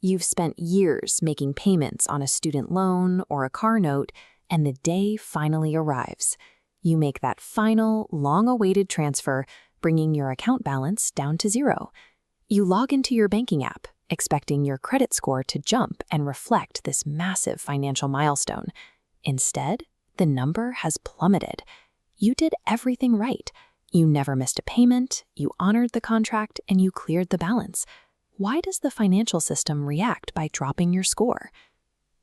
You've spent years making payments on a student loan or a car note, and the day finally arrives. You make that final, long-awaited transfer, bringing your account balance down to zero. You log into your banking app, expecting your credit score to jump and reflect this massive financial milestone. Instead, the number has plummeted. You did everything right. You never missed a payment, you honored the contract, and you cleared the balance. Why does the financial system react by dropping your score?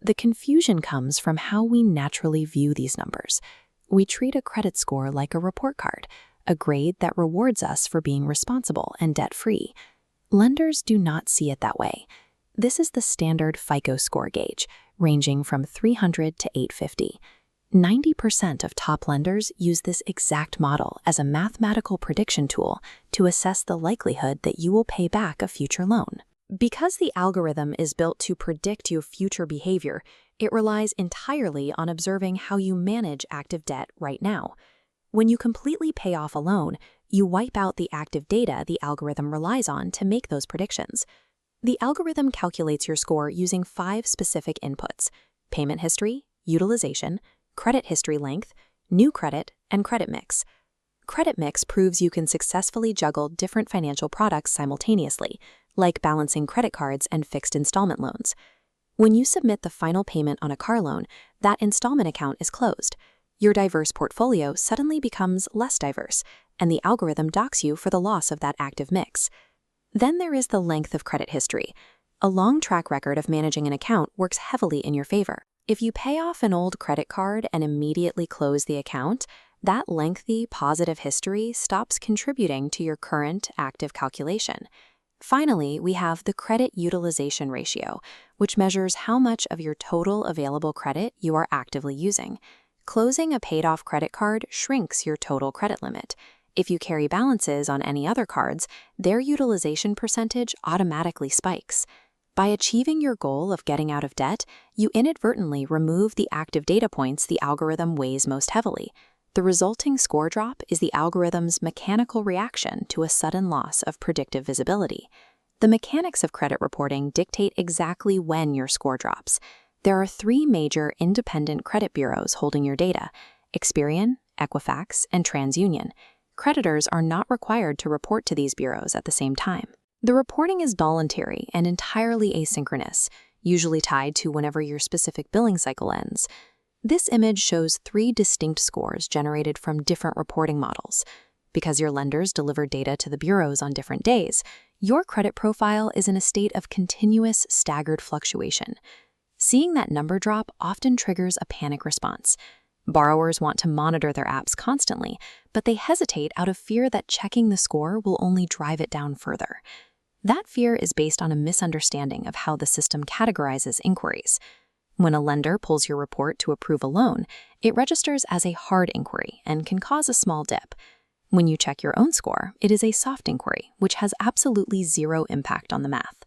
The confusion comes from how we naturally view these numbers. We treat a credit score like a report card, a grade that rewards us for being responsible and debt-free. Lenders do not see it that way. This is the standard FICO score gauge, ranging from 300 to 850. 90% of top lenders use this exact model as a mathematical prediction tool to assess the likelihood that you will pay back a future loan. Because the algorithm is built to predict your future behavior, it relies entirely on observing how you manage active debt right now. When you completely pay off a loan, you wipe out the active data the algorithm relies on to make those predictions. The algorithm calculates your score using 5 specific inputs: payment history, utilization, credit history length, new credit, and credit mix. Credit mix proves you can successfully juggle different financial products simultaneously, like balancing credit cards and fixed installment loans. When you submit the final payment on a car loan, that installment account is closed. Your diverse portfolio suddenly becomes less diverse, and the algorithm docks you for the loss of that active mix. Then there is the length of credit history. A long track record of managing an account works heavily in your favor. If you pay off an old credit card and immediately close the account, that lengthy positive history stops contributing to your current active calculation. Finally, we have the credit utilization ratio, which measures how much of your total available credit you are actively using. Closing a paid-off credit card shrinks your total credit limit. If you carry balances on any other cards, their utilization percentage automatically spikes. By achieving your goal of getting out of debt, you inadvertently remove the active data points the algorithm weighs most heavily. The resulting score drop is the algorithm's mechanical reaction to a sudden loss of predictive visibility. The mechanics of credit reporting dictate exactly when your score drops. There are 3 major independent credit bureaus holding your data: Experian, Equifax, and TransUnion. Creditors are not required to report to these bureaus at the same time. The reporting is voluntary and entirely asynchronous, usually tied to whenever your specific billing cycle ends. This image shows 3 distinct scores generated from different reporting models. Because your lenders deliver data to the bureaus on different days, your credit profile is in a state of continuous staggered fluctuation. Seeing that number drop often triggers a panic response. Borrowers want to monitor their apps constantly, but they hesitate out of fear that checking the score will only drive it down further. That fear is based on a misunderstanding of how the system categorizes inquiries. When a lender pulls your report to approve a loan, it registers as a hard inquiry and can cause a small dip. When you check your own score, it is a soft inquiry, which has absolutely zero impact on the math.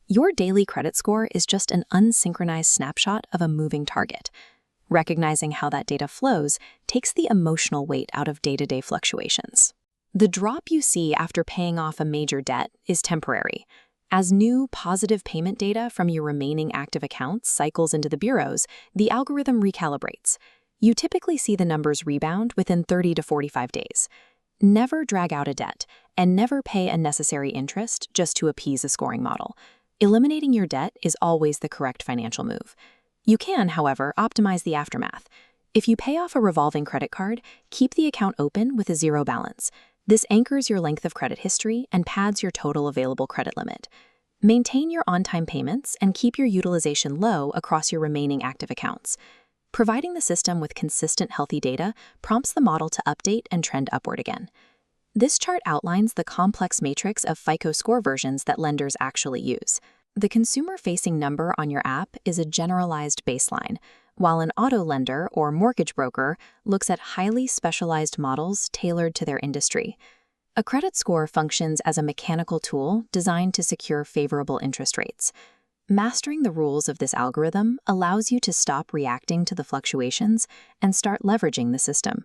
Your daily credit score is just an unsynchronized snapshot of a moving target. Recognizing how that data flows takes the emotional weight out of day-to-day fluctuations. The drop you see after paying off a major debt is temporary. As new positive payment data from your remaining active accounts cycles into the bureaus, the algorithm recalibrates. You typically see the numbers rebound within 30 to 45 days. Never drag out a debt, and never pay unnecessary interest just to appease a scoring model. Eliminating your debt is always the correct financial move. You can, however, optimize the aftermath. If you pay off a revolving credit card, keep the account open with a zero balance. This anchors your length of credit history and pads your total available credit limit. Maintain your on-time payments and keep your utilization low across your remaining active accounts. Providing the system with consistent, healthy data prompts the model to update and trend upward again. This chart outlines the complex matrix of FICO score versions that lenders actually use. The consumer-facing number on your app is a generalized baseline, while an auto lender or mortgage broker looks at highly specialized models tailored to their industry. A credit score functions as a mechanical tool designed to secure favorable interest rates. Mastering the rules of this algorithm allows you to stop reacting to the fluctuations and start leveraging the system.